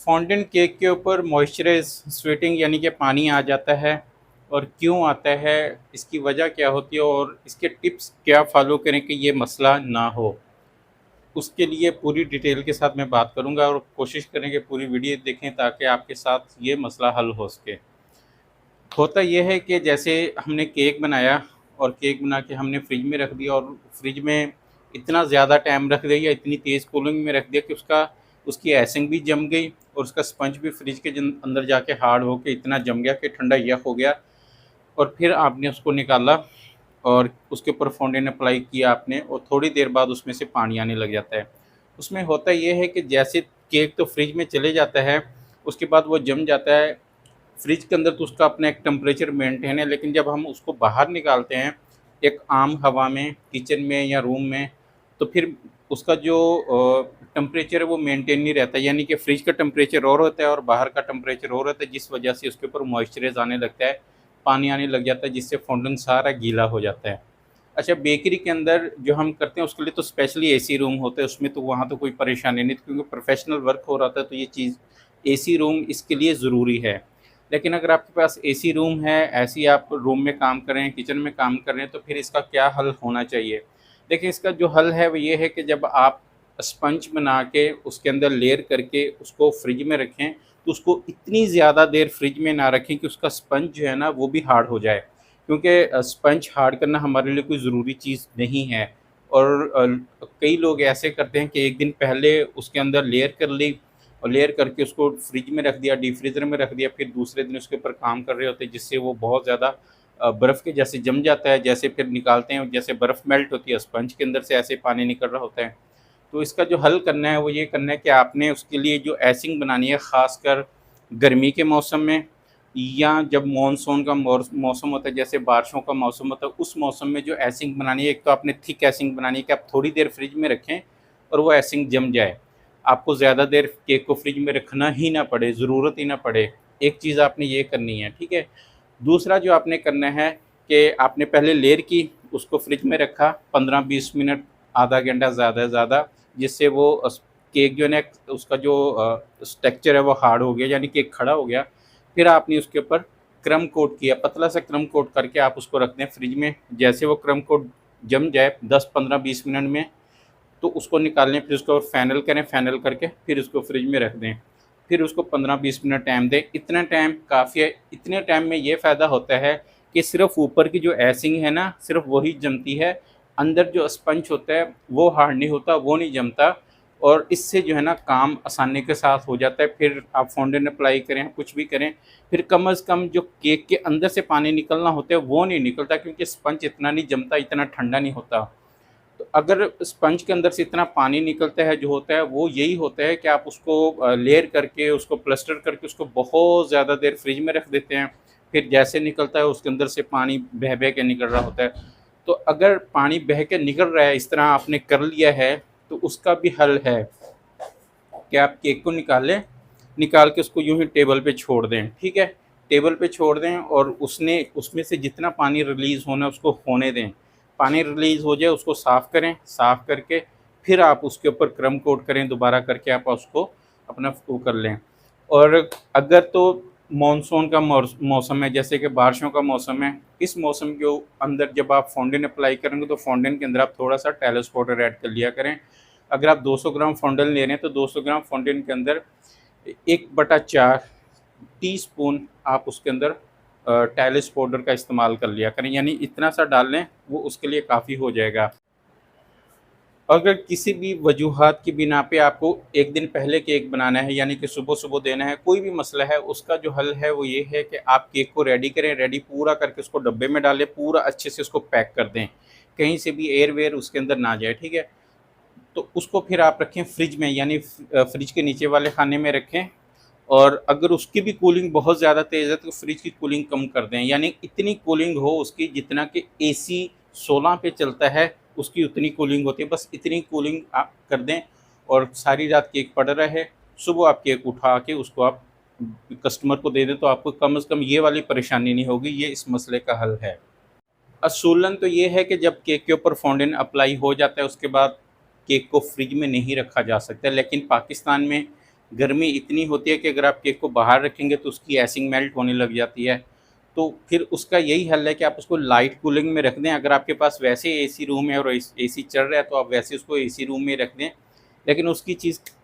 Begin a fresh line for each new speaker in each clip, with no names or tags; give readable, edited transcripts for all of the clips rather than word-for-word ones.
Fondant cake के ऊपर moisturise sweating यानी कि पानी आ जाता है, और क्यों आता है, इसकी वजह क्या होती है और इसके टिप्स क्या फॉलो करें कि ये मसला ना हो। उसके लिए पूरी डिटेल के साथ मैं बात करूंगा और कोशिश करें कि पूरी वीडियो देखें ताकि आपके साथ ये मसला हल हो सके। होता यह है कि जैसे हमने केक बनाया और केक बना के हमने फ्रिज में रख दिया, और फ्रिज में इतना ज़्यादा टाइम रख दिया या इतनी तेज़ कूलिंग में रख दिया कि उसकी आइसिंग भी जम गई और उसका स्पंज भी फ्रिज के अंदर जाके हार्ड होके इतना जम गया कि ठंडा यख हो गया। और फिर आपने उसको निकाला और उसके ऊपर फॉन्डेंट अप्लाई किया आपने, और थोड़ी देर बाद उसमें से पानी आने लग जाता है। उसमें होता ये है कि जैसे केक तो फ्रिज में चले जाता है, उसके बाद वो जम जाता है। फ्रिज के अंदर तो उसका अपना एक टेम्परेचर मेंटेन है, लेकिन जब हम उसको बाहर निकालते हैं एक आम हवा में, किचन में या रूम में, तो फिर उसका जो टेम्परेचर है वो मेंटेन नहीं रहता, यानी कि फ्रिज का टेम्परेचर और होता है और बाहर का टेम्परेचर और होता है, जिस वजह से उसके ऊपर मॉइस्चराइज आने लगता है, पानी आने लग जाता है, जिससे फॉन्डेंट सारा गीला हो जाता है। अच्छा, बेकरी के अंदर जो हम करते हैं उसके लिए तो स्पेशली एसी रूम होते हैं, उसमें तो वहाँ तो कोई परेशानी नहीं, क्योंकि प्रोफेशनल वर्क हो रहा था, तो ये चीज़ एसी रूम इसके लिए ज़रूरी है। लेकिन अगर आपके पास एसी रूम है, ऐसे ही आप रूम में काम कर रहे हैं, किचन में काम कर रहे हैं, तो फिर इसका क्या हल होना चाहिए। देखिए, इसका जो हल है वो ये है कि जब आप स्पंज बना के उसके अंदर लेयर करके उसको फ्रिज में रखें, तो उसको इतनी ज़्यादा देर फ्रिज में ना रखें कि उसका स्पंज जो है ना वो भी हार्ड हो जाए, क्योंकि स्पंज हार्ड करना हमारे लिए कोई ज़रूरी चीज़ नहीं है। और कई लोग ऐसे करते हैं कि एक दिन पहले उसके अंदर लेयर कर ली और लेयर करके उसको फ्रिज में रख दिया, डीप फ्रीज़र में रख दिया, फिर दूसरे दिन उसके ऊपर काम कर रहे होते हैं, जिससे वो बहुत ज़्यादा बर्फ़ के जैसे जम जाता है। जैसे फिर निकालते हैं, जैसे बर्फ़ मेल्ट होती है, स्पंज के अंदर से ऐसे पानी निकल रहा होता है। तो इसका जो हल करना है वो ये करना है कि आपने उसके लिए जो एसिंग बनानी है, ख़ासकर गर्मी के मौसम में या जब मानसून का मौसम होता है, जैसे बारिशों का मौसम होता है, उस मौसम में जो एसिंग बनानी है, एक तो आपने थिक एसिंग बनानी है कि आप थोड़ी देर फ्रिज में रखें और वो एसिंग जम जाए। आपको ज़्यादा देर केक को फ्रिज में रखना ही ना पड़े, ज़रूरत ही ना पड़े। एक चीज़ आपने ये करनी है, ठीक है। दूसरा जो आपने करना है कि आपने पहले लेयर की, उसको फ्रिज में रखा 15-20 मिनट, आधा घंटा ज़्यादा से ज़्यादा, जिससे वो केक जो है ना उसका जो स्ट्रक्चर है वो हार्ड हो गया, यानी केक खड़ा हो गया। फिर आपने उसके ऊपर क्रम कोट किया, पतला सा क्रम कोट करके आप उसको रख दें फ्रिज में। जैसे वो क्रम कोट जम जाए 10-15-20 मिनट में, तो उसको निकाल लें, फिर उसको फ़ाइनल करें, फ़ाइनल करके फिर उसको फ्रिज में रख दें। फिर उसको 15-20 मिनट टाइम दें, इतना टाइम काफ़ी है। इतने टाइम में ये फ़ायदा होता है कि सिर्फ़ ऊपर की जो एसिंग है ना, सिर्फ़ वही जमती है, अंदर जो स्पंज होता है वो हार्ड नहीं होता, वो नहीं जमता, और इससे जो है ना काम आसानी के साथ हो जाता है। फिर आप फॉन्डेंट अप्लाई करें, कुछ भी करें, फिर कम अज़ कम जो केक के अंदर से पानी निकलना होता है वो नहीं निकलता, क्योंकि स्पंज इतना नहीं जमता, इतना ठंडा नहीं होता। तो अगर स्पंज के अंदर से इतना पानी निकलता है, जो होता है वो यही होता है कि आप उसको लेयर करके, उसको प्लास्टर करके, उसको बहुत ज़्यादा देर फ्रिज में रख देते हैं। फिर जैसे निकलता है उसके अंदर से पानी बह बह के निकल रहा होता है। तो अगर पानी बह के निकल रहा है, इस तरह आपने कर लिया है, तो उसका भी हल है कि आप केक को निकालें, निकाल के उसको यूँ ही टेबल पे छोड़ दें, ठीक है। टेबल पे छोड़ दें और उसमें से जितना पानी रिलीज़ होना है उसको होने दें। पानी रिलीज़ हो जाए उसको साफ़ करें, साफ़ करके फिर आप उसके ऊपर क्रम कोट करें, दोबारा करके आप उसको अपना वो कर लें। और अगर तो मानसून का मौसम है, जैसे कि बारिशों का मौसम है, इस मौसम के अंदर जब आप फॉन्डेंट अप्लाई करेंगे, तो फॉन्डेंट के अंदर आप थोड़ा-सा टैलोस पाउडर ऐड कर लिया करें। अगर आप 200 ग्राम फॉन्डेंट ले रहे हैं, तो 200 ग्राम फॉन्डेंट के अंदर 1/4 टीस्पून आप उसके अंदर टैलिस पाउडर का इस्तेमाल कर लिया करें, यानी इतना सा डाल लें, वो उसके लिए काफ़ी हो जाएगा। अगर किसी भी वजूहात की बिना पे आपको एक दिन पहले केक बनाना है, यानी कि सुबह-सुबह देना है, कोई भी मसला है, उसका जो हल है वो ये है कि आप केक को रेडी करें, रेडी पूरा करके उसको डब्बे में डालें, पूरा अच्छे से उसको पैक कर दें, कहीं से भी एयर-वेयर उसके अंदर ना जाए, ठीक है? तो उसको फिर आप रखें फ्रिज में, यानी फ्रिज के नीचे वाले खाने में रखें। और अगर उसकी भी कूलिंग बहुत ज़्यादा तेज़ है, तो फ्रिज की कूलिंग कम कर दें, यानी इतनी कूलिंग हो उसकी जितना कि एसी 16 पे चलता है, उसकी उतनी कूलिंग होती है, बस इतनी कूलिंग आप कर दें। और सारी रात केक पड़ा रहे, सुबह आप केक उठा के उसको आप कस्टमर को दे दें, तो आपको कम से कम ये वाली परेशानी नहीं होगी। ये इस मसले का हल है। असूलन तो ये है कि जब केक के ऊपर फॉन्डेंट अप्लाई हो जाता है, उसके बाद केक को फ्रिज में नहीं रखा जा सकता, लेकिन पाकिस्तान में गर्मी इतनी होती है कि अगर आप केक को बाहर रखेंगे तो उसकी आइसिंग मेल्ट होने लग जाती है। तो फिर उसका यही हल है कि आप उसको लाइट कूलिंग में रख दें। अगर आपके पास वैसे एसी रूम है और एसी चल रहा है तो आप वैसे उसको एसी रूम में रख दें। लेकिन उसकी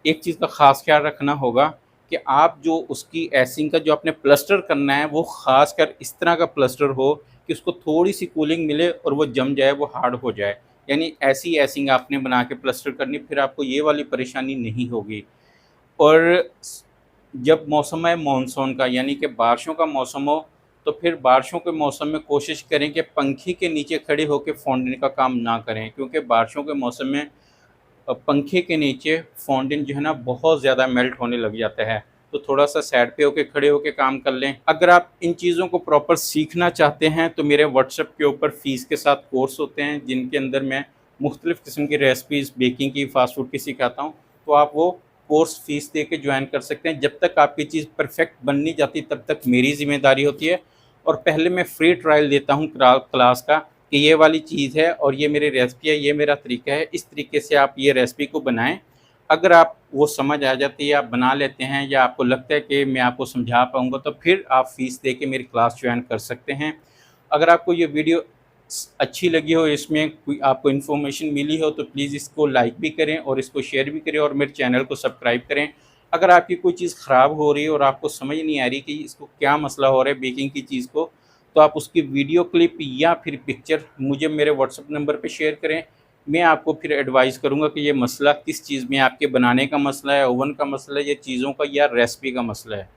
एक चीज़ का ख़ास ख्याल रखना होगा कि आप जो उसकी आइसिंग का जो आपने प्लास्टर करना है वो ख़ासकर इस तरह का प्लास्टर हो कि उसको थोड़ी-सी कूलिंग मिले और वो जम जाए, वो हार्ड हो जाए। यानी ऐसी आइसिंग आपने बना के प्लास्टर करनी, फिर आपको ये वाली परेशानी नहीं होगी। और जब मौसम है मानसून का यानी कि बारिशों का मौसम हो, तो फिर बारिशों के मौसम में कोशिश करें कि पंखे के नीचे खड़े होके फ़ौंटेन का काम ना करें, क्योंकि बारिशों के मौसम में पंखे के नीचे फ़ौंटेन जो है ना बहुत ज़्यादा मेल्ट होने लग जाता है। तो थोड़ा-सा साइड पे होके खड़े होके काम कर लें। अगर आप इन चीज़ों को प्रॉपर सीखना चाहते हैं तो मेरे व्हाट्सएप के ऊपर फ़ीस के साथ कोर्स होते हैं, जिनके अंदर मैं मुख्तलिफ़ किस्म की रेसिपीज़ बेकिंग की, फ़ास्ट फूड की सिखाता हूँ। तो आप वो कोर्स फ़ीस दे के जॉइन कर सकते हैं। जब तक आपकी चीज़ परफ़ेक्ट बन नहीं जाती तब तक मेरी ज़िम्मेदारी होती है। और पहले मैं फ्री ट्रायल देता हूँ क्लास का कि ये वाली चीज़ है और ये मेरी रेसिपी है, ये मेरा तरीका है, इस तरीके से आप ये रेसिपी को बनाएँ। अगर आप वो समझ आ जाती है, आप बना लेते हैं या आपको लगता है कि मैं आपको समझा पाऊँगा, तो फिर आप फ़ीस दे के मेरी क्लास जॉइन कर सकते हैं। अगर आपको ये वीडियो अच्छी लगी हो, इसमें कोई आपको इन्फॉर्मेशन मिली हो, तो प्लीज़ इसको लाइक भी करें और इसको शेयर भी करें और मेरे चैनल को सब्सक्राइब करें। अगर आपकी कोई चीज़ ख़राब हो रही है और आपको समझ नहीं आ रही कि इसको क्या मसला हो रहा है बेकिंग की चीज़ को, तो आप उसकी वीडियो क्लिप या फिर पिक्चर मुझे मेरे व्हाट्सएप नंबर पे शेयर करें। मैं आपको फिर एडवाइस करूँगा कि ये मसला किस चीज़ में है, आपके बनाने का मसला है, ओवन का मसला है या चीज़ों का या रेसिपी का मसला है।